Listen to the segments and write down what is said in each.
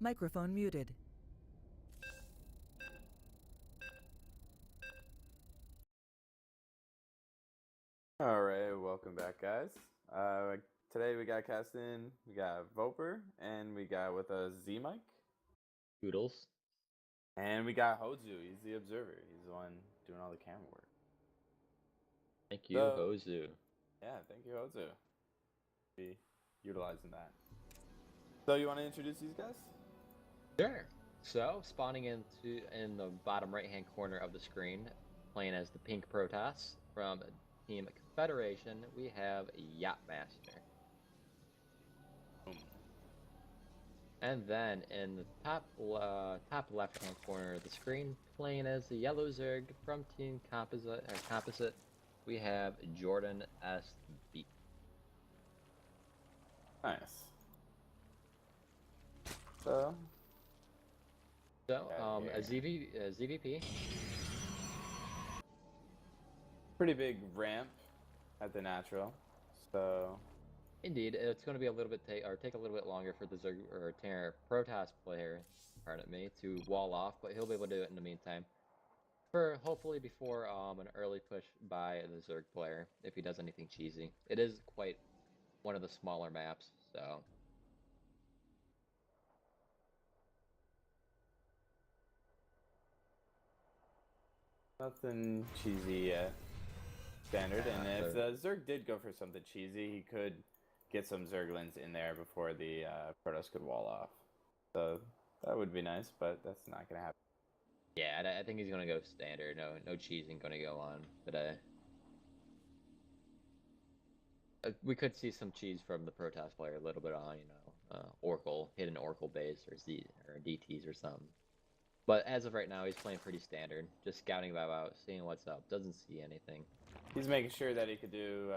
Microphone muted. Alright, welcome back, guys. Today we got cast in, we got Voper, and we got with us Z-Mike. Oodles. And we got Hozu, he's the observer. He's the one doing all the camera work. Thank you, Hozu. Yeah, thank you, Hozu. Be utilizing that. So you want to introduce these guys? Sure. So, spawning in the bottom right-hand corner of the screen, playing as the pink Protoss from Team Confederation, we have YachtMaster. Boom. And then in the top left-hand corner of the screen, playing as the yellow Zerg from Team Composite, we have JordanSbeck. Nice. So, a ZVP. pretty big ramp at the natural. So, Indeed, it's going to be a little bit take a little bit longer for the Zerg or Protoss player, pardon me, to wall off, but he'll be able to do it in the meantime. For hopefully before an early push by the Zerg player, if he does anything cheesy. It is quite one of the smaller maps, so. nothing cheesy yet. Standard, and if the Zerg did go for something cheesy, he could get some Zerglings in there before the Protoss could wall off. So that would be nice, but that's not going to happen. Yeah, I think he's going to go standard. No cheesing going to go on today. We could see some cheese from the Protoss player a little bit on, Oracle, hidden Oracle base or DTs or something. But as of right now, he's playing pretty standard. Just scouting about, seeing what's up. Doesn't see anything. He's making sure that he could do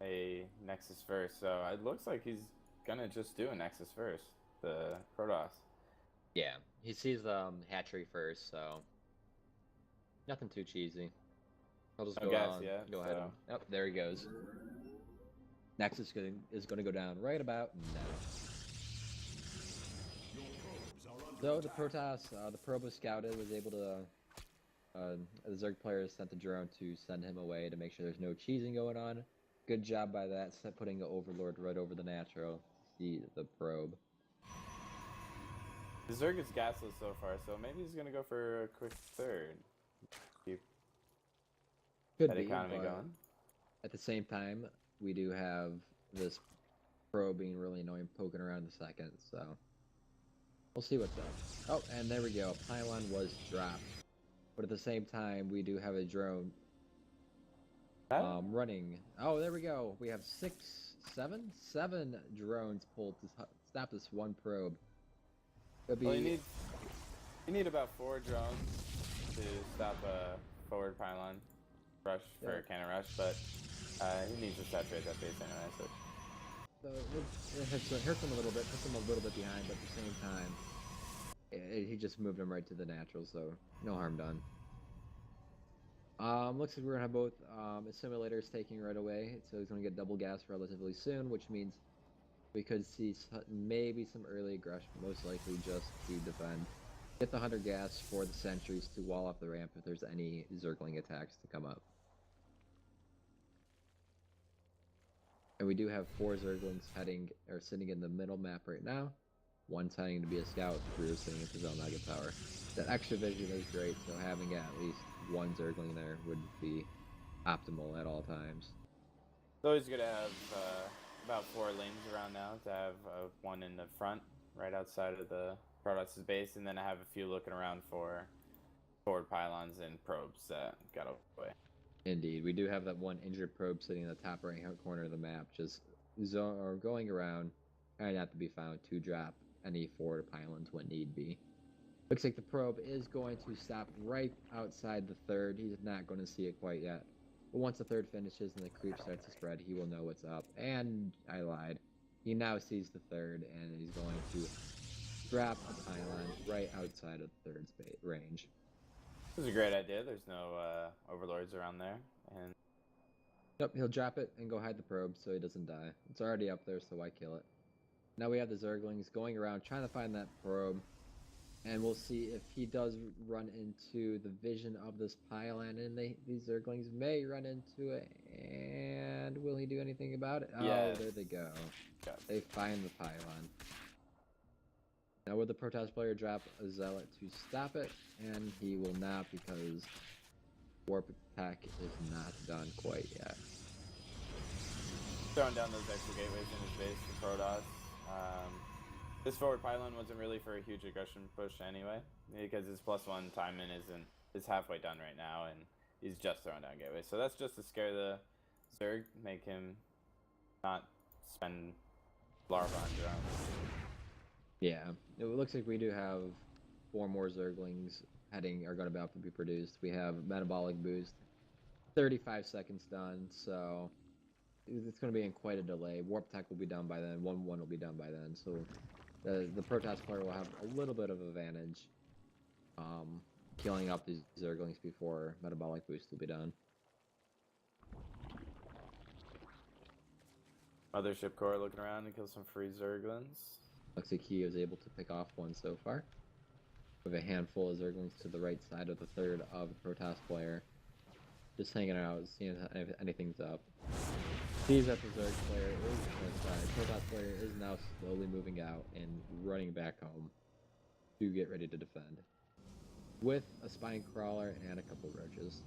a Nexus first. So it looks like he's going to just do a Nexus first, the Protoss. Yeah, he sees hatchery first, so nothing too cheesy. I'll just go ahead. Oh, there he goes. Nexus is going to go down right about now. So the Protoss, the probe was scouted, was able to. The Zerg player sent the drone to send him away to make sure there's no cheesing going on. Good job by that, putting the Overlord right over the natural. See the probe. The Zerg is gasless so far, so maybe he's going to go for a quick third. Keep that economy going. At the same time, we do have this probe being really annoying, poking around the second, so we'll see what's up. Oh, and there we go. Pylon was dropped. But at the same time, we do have a drone running. Oh, there we go. We have seven drones pulled to stop this one probe. Well, you need about 4 drones to stop a forward pylon rush for a cannon rush, but he needs to saturate that base anyway. So it hurts him a little bit, puts him a little bit behind, but at the same time, he just moved him right to the natural, so no harm done. Looks like we're gonna have both simulators taking right away, so he's gonna get double gas relatively soon, which means we could see maybe some early aggression, most likely just to defend. Get the 100 gas for the sentries to wall off the ramp if there's any Zergling attacks to come up. And we do have 4 Zerglings sitting in the middle map right now. One's heading to be a scout, 3 are sitting at the Zone Nugget Tower. That extra vision is great, so having at least 1 Zergling there would be optimal at all times. So he's going to have about 4 lanes around now to have one in the front, right outside of the Protoss' base, and then I have a few looking around for forward pylons and probes that got away. Indeed, we do have that one injured probe sitting in the top right-hand corner of the map, just going around, trying not to be found to drop any forward pylons when need be. Looks like the probe is going to stop right outside the third. He's not going to see it quite yet. But once the third finishes and the creep starts to spread, he will know what's up. And I lied. He now sees the third, and he's going to drop a pylon right outside of the third's range. This is a great idea. There's no overlords around there. And Yep, he'll drop it and go hide the probe so he doesn't die. It's already up there, so why kill it? Now we have the Zerglings going around trying to find that probe. And we'll see if he does run into the vision of this pylon, and these Zerglings may run into it. And will he do anything about it? Yes. Oh, there they go. Got They find the pylon. Now will the Protast player drop a Zealot to stop it? And he will not, because Warp Attack is not done quite yet. Throwing down those extra gateways in his base for Protoss. This forward pylon wasn't really for a huge aggression push anyway, because his +1 timing is halfway done right now, and he's just throwing down gateways. So that's just to scare the Zerg, make him not spend larva on drones. Yeah, it looks like we do have 4 more Zerglings are going to be about to be produced. We have Metabolic Boost, 35 seconds done, so it's going to be in quite a delay. Warp Tech will be done by then. 1-1 will be done by then, so the Protast player will have a little bit of advantage, killing up these Zerglings before Metabolic Boost will be done. Mothership Core looking around to kill some free Zerglings. Looks like he was able to pick off one so far. With a handful of Zerglings to the right side of the third of the Protast player. Just hanging out, seeing if anything's up. Sees that the Zerg player Protast player is now slowly moving out and running back home to get ready to defend. With a Spine Crawler and a couple Roaches.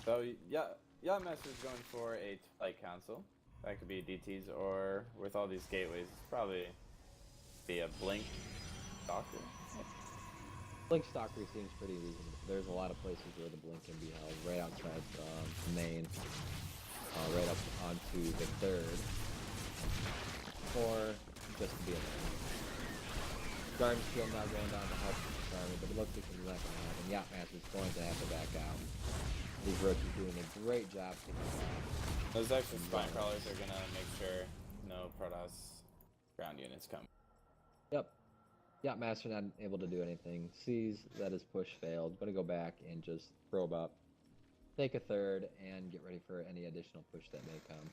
So, YachtMaster's going for a Twilight Council. That could be DTs, or with all these gateways, it's probably be a Blink Doctor. Blink Stalker seems pretty reasonable. There's a lot of places where the Blink can be held, right outside the main, right up onto the third, or just to be a main. Garden Shield now going down to help the army, but it looks like it's not going to happen. YachtMaster's going to have to back out. These Roaches doing a great job picking off. Those extra Spine Crawlers are going to make sure no Protoss ground units come. Yep. YachtMaster not able to do anything. Sees that his push failed. Going to go back and just probe up. Take a third and get ready for any additional push that may come.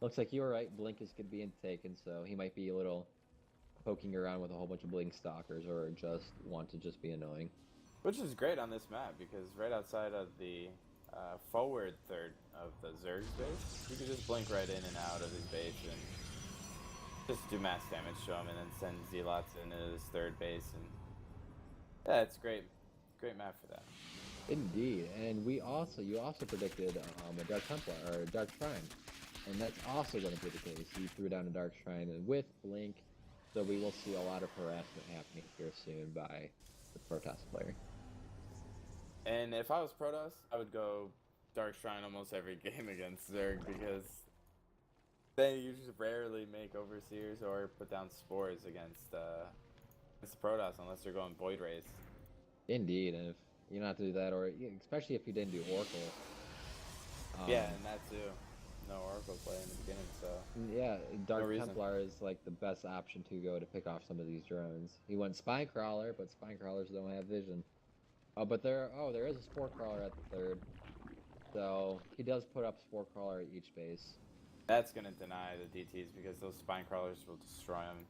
Looks like you were right. Blink is being taken, so he might be a little poking around with a whole bunch of Blink Stalkers, or just want to just be annoying. Which is great on this map, because right outside of the forward third of the Zerg's base, you can just blink right in and out of his base and just do mass damage to him, and then send Zealots into his third base, and yeah, it's great map for that. Indeed, and you also predicted a Dark Templar or a Dark Shrine, and that's also going to be the case. You threw down a Dark Shrine with Blink, so we will see a lot of harassment happening here soon by the Protast player. And if I was Protoss, I would go Dark Shrine almost every game against Zerg, because they usually rarely make Overseers or put down Spores against the Protoss unless they're going Void Race. Indeed, and if you not do that, or especially if you didn't do Oracle. Yeah, and that too. No Oracle play in the beginning, so yeah, Dark No Templar is like the best option to go to pick off some of these drones. He went Spine Crawler, but Spine Crawlers don't have vision. But there is a Spore Crawler at the third, so he does put up Spore Crawler at each base. That's gonna deny the DTs, because those Spine Crawlers will destroy them.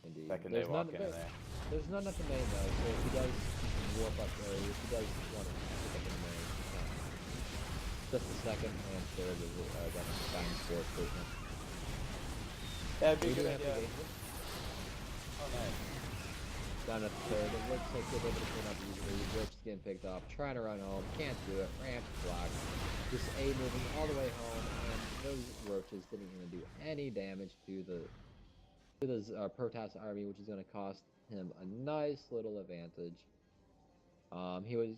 Indeed. Second they walk in there. There's none at the main though, so if he does warp up there, if he does want to pick up in the main, just a second and third is got the Spine Spore treatment. Yeah, big We do good have idea. engagement. Oh, nice. Down at the third, it looks like they're able to put up easily. Roach is getting picked off, trying to run home, can't do it, ramp blocked. Just A moving all the way home, and those Roaches didn't even do any damage to the Protoss army, which is going to cost him a nice little advantage.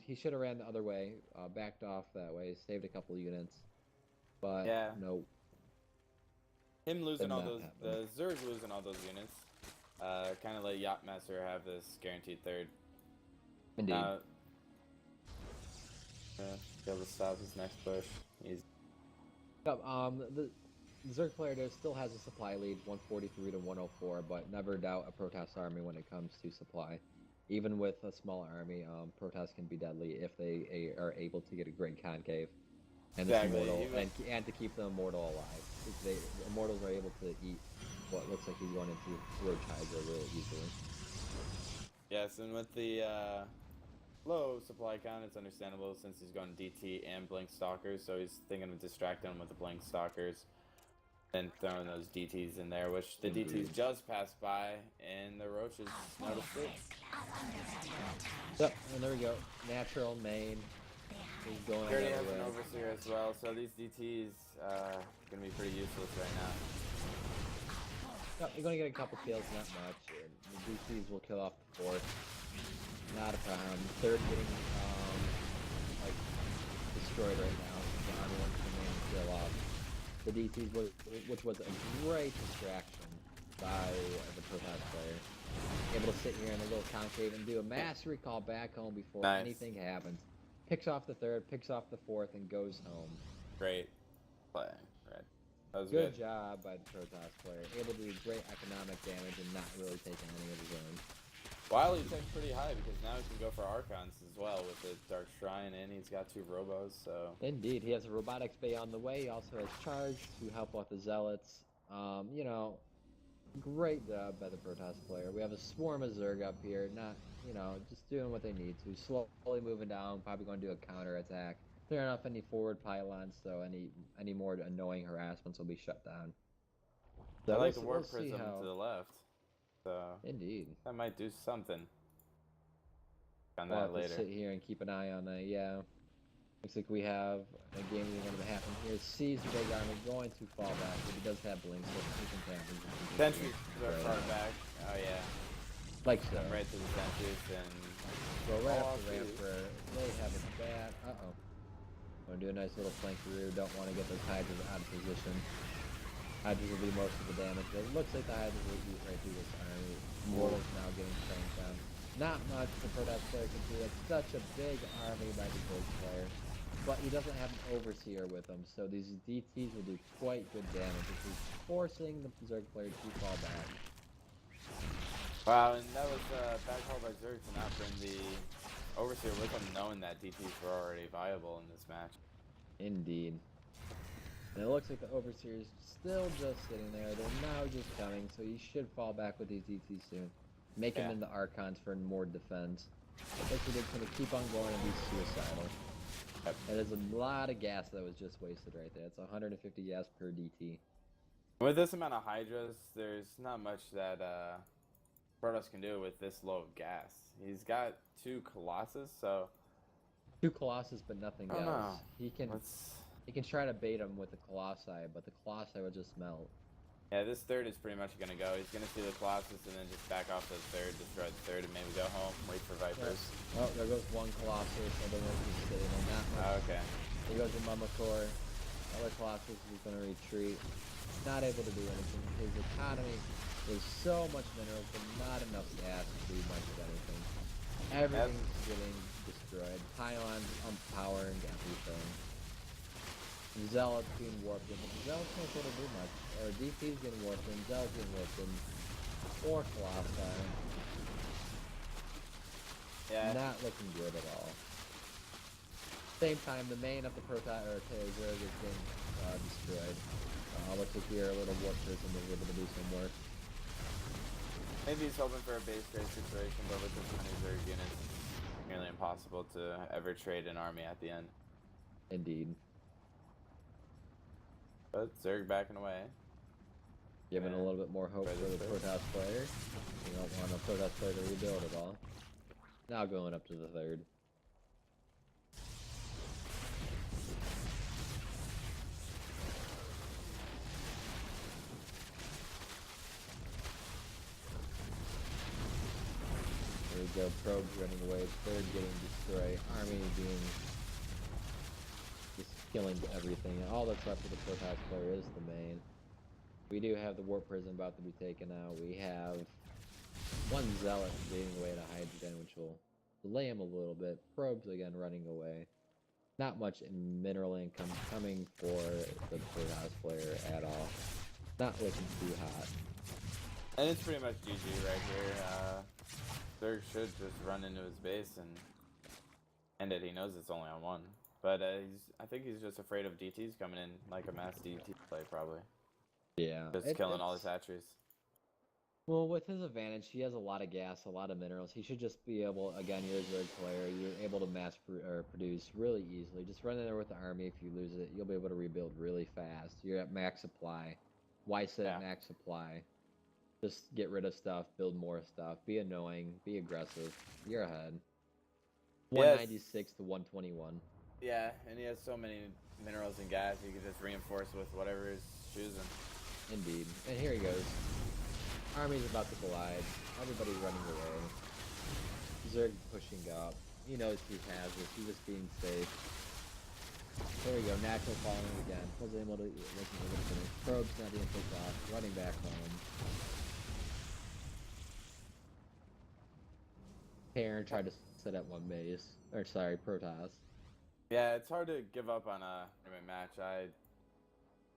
He should have ran the other way, backed off that way, saved a couple units, but Yeah. no. Him losing Did all not those, happen. the Zerg losing all those units, kind of let YachtMaster have this guaranteed third. Indeed. Be able to stop his next push. He's Yep, the Zerg player still has a supply lead, 143 to 104, but never doubt a Protoss army when it comes to supply. Even with a small army, Protoss can be deadly if they are able to get a great concave. and this Exactly, immortal, he was- and to keep the immortal alive. The immortals are able to eat what looks like he's going into Roach Hydra really easily. Yes, and with the low supply count, it's understandable since he's going DT and Blink Stalkers, so he's thinking of distracting him with the Blink Stalkers and throwing those DTs in there, which the Indeed. DTs just passed by, and the Roaches noticed it. Yep, and there we go. Natural main is going He already has an everywhere. Overseer as well, so these DTs gonna be pretty useless right now. Yep, you're going to get a couple kills, not much. And the DCs will kill off the fourth. Not a problem. Third getting like destroyed right now. The army wants to main kill off the DCs, which was a great distraction by the Protoss player. Able to sit here in a little concave and do a mass recall back home before Nice. anything happens. Picks off the third, picks off the fourth, and goes home. Great play, Red. That was Good good. job by the Protoss player. Able to do great economic damage and not really taking any of his own. While he takes pretty high because now he can go for Archons as well with the Dark Shrine, and he's got 2 Robos, so... Indeed, he has a robotics bay on the way. He also has charge to help out the zealots. You know, great job by the Protoss player. We have a swarm of Zerg up here, not, you know, just doing what they need to. Slowly moving down, probably going to do a counter attack. Clearing off any forward pylons, so any more annoying harassments will be shut down. So I like the we'll Warp see Prism how... to the left, so... Indeed. That might do something. On We'll that have to later. sit here and keep an eye on that, yeah. Looks like we have a game going to happen here. Sees the big army going to fall back, but he does have blinks, so he can tap. Sentries are far back. Oh yeah. Like so. Right to the sentries and... So right Oh, off the ramp where they have a bad... Uh-oh. Want to do a nice little flankeroo. Don't want to get those Hydras out of position. Hydras will do most of the damage. But it looks like the Hydras will eat right through this army. Mortals now getting cranked down. Not much the Protoss player can do. It's such a big army by the Ghost player. But he doesn't have an Overseer with him, so these DTs will do quite good damage, which is forcing the Zerg player to fall back. Wow, and that was a bad call by Zerg to not bring the Overseer with him, knowing that DTs were already viable in this match. Indeed. And it looks like the Overseer is still just sitting there. They're now just coming, so he should fall back with these DTs soon. Make him into Archons for more defense. But looks like it's going to keep on going and be suicidal. Yep. That is a lot of gas that was just wasted right there. It's 150 gas per DT. With this amount of Hydras, there's not much that Protoss can do with this low of gas. He's got 2 Colossus, so... 2 Colossus, but nothing I don't else. know. He can try to bait him with the Colossi, but the Colossi will just melt. Yeah, this third is pretty much going to go. He's going to see the Colossus and then just back off to the third, destroy the third, and maybe go home, wait for Vipers. Oh, there goes one Colossus. Other one is sitting there. Not much. Okay. There goes the Mamacore. Other Colossus is going to retreat. Not able to do anything. His economy is so much minerals, but not enough gas to do much of anything. Everything's getting destroyed. Pylons unpowering everything. Zealots being warped in. Zealots can't sort of do much. Or DP's getting warped in. Zealots getting warped in. Or Colossi. Yeah. Not looking good at all. Same time, the main of the Zerg is being destroyed. Looks like here a little warp prism is able to do some work. Maybe he's hoping for a base trade situation, but with this many Zerg units, it's nearly impossible to ever trade an army at the end. Indeed. But Zerg backing away. Giving a little bit more hope for the Protoss player. You don't want a Protoss player to rebuild at all. Now going up to the third. There we go, probes running away, third getting destroyed, army being just killing everything. All that's left for the Protoss player is the main. We do have the Warp Prism about to be taken out. We have one Zealot getting away to Hydrogen, which will delay him a little bit. Probes again running away. Not much mineral income coming for the Protoss player at all. Not looking too hot. And it's pretty much GG right here. Zerg should just run into his base and end it. He knows it's only on 1. But I think he's just afraid of DTs coming in, like a mass DT play probably. Yeah. Just killing all his hatcheries. Well, with his advantage, he has a lot of gas, a lot of minerals. He should just be able, again, you're a Zerg player, you're able to produce really easily. Just run in there with the army. If you lose it, you'll be able to rebuild really fast. You're at max supply. Why sit at max supply? Just get rid of stuff, build more stuff, be annoying, be aggressive. You're ahead. 196 to 121. Yeah, and he has so many minerals and gas, he can just reinforce with whatever he's choosing. Indeed. And here he goes. Army's about to collide. Everybody's running away. Zerg pushing up. He knows he has this. He's just being safe. There we go. Natural falling again. Wasn't able to finish. Probe's not being picked off. Running back home. Karen tried to set at one base. Or sorry, Protoss. Yeah, it's hard to give up on a match. I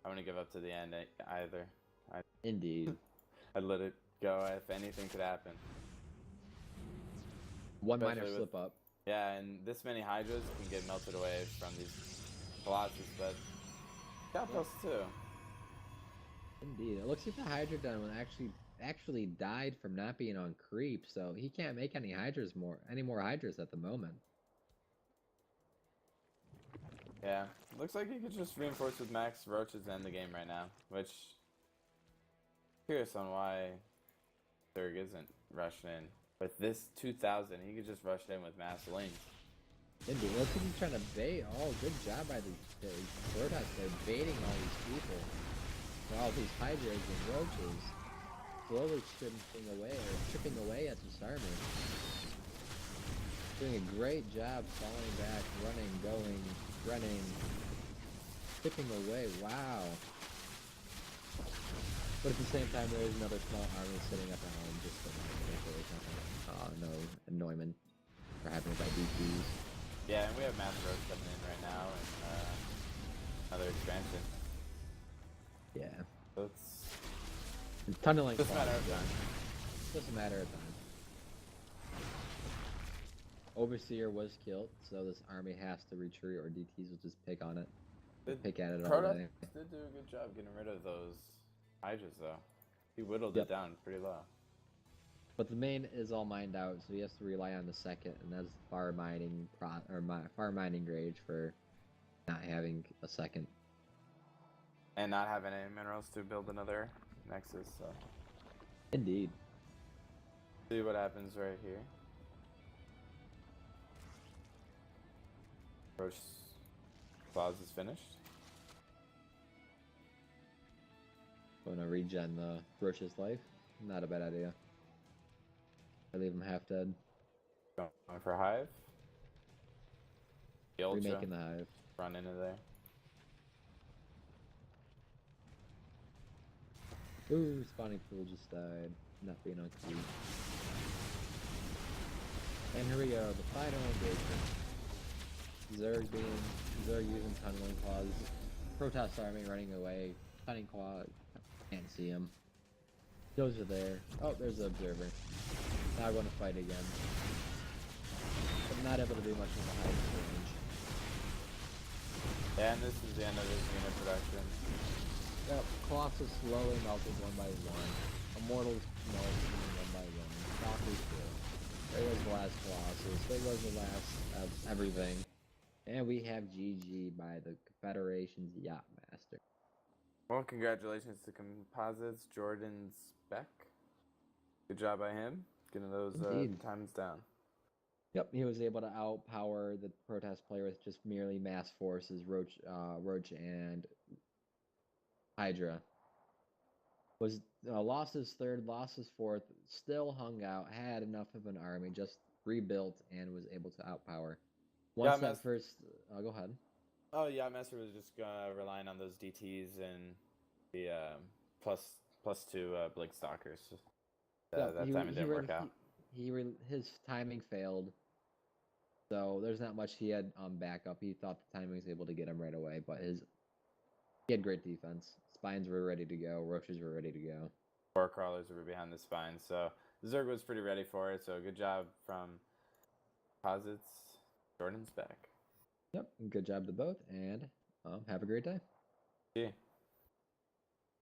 wouldn't give up to the end either. Indeed. I'd let it go if anything could happen. One minor slip up. Yeah, and this many Hydras can get melted away from these Colossus, but got those too. Indeed. It looks like the Hydra one actually died from not being on creep, so he can't make any more Hydras at the moment. Yeah, looks like he could just reinforce with max roaches to end the game right now, which curious on why Zerg isn't rushing in. With this 2,000, he could just rush in with mass lanes. Indeed. Looks like he's trying to bait. Oh, good job by the Protoss there, baiting all these people. All these Hydras and roaches. Slowly chipping away at this army. Doing a great job falling back, running, chipping away. Wow. But at the same time, there is another small army sitting up at home just to no annoyment for happening by DPs. Yeah, and we have mass roads coming in right now, and another expansion. Yeah. So it's tunneling. Just a matter of time. Just a matter of time. Overseer was killed, so this army has to retreat, or DTs will just pick on it. Pick at it all day. Did do a good job getting rid of those Hydras, though. He whittled it down pretty low. But the main is all mined out, so he has to rely on the second, and that's far mining rage for not having a second. And not having any minerals to build another Nexus, so. Indeed. See what happens right here. Roach Clause is finished. Want to regen the Roach's life? Not a bad idea. I leave him half dead. Going for Hive. The Ultra. Remaking the Hive. Run into there. Ooh, spawning pool just died. Not being on key. And here we go, the final engagement. Zerg using tunneling claws. Protoss army running away. Cunning claw. Can't see him. Those are there. Oh, there's the observer. Now going to fight again. But not able to do much with the high range. Yeah, and this is the end of this unit production. Yep, Colossus slowly melted one by one. Immortals melted one by one. Valkyries too. There goes the last Colossus. There goes the last of everything. And we have GG by the Confederation's YachtMaster. Well, congratulations to Composites, JordanSbeck. Good job by him, getting those times down. Yep, he was able to outpower the Protoss player with just merely mass forces, Roach and Hydra. Was lost his third, lost his fourth, still hung out, had enough of an army, just rebuilt, and was able to outpower. Once that first... go ahead. Oh, yeah, Master was just relying on those DTs and the +2 Blink Stalkers. That time it didn't work out. His timing failed. So there's not much he had on backup. He thought the timing was able to get him right away, but he had great defense. Spines were ready to go. Roaches were ready to go. Core crawlers were behind the spines, so Zerg was pretty ready for it. So good job from Composites, JordanSbeck. Yep. Good job to both, and have a great day. Yeah.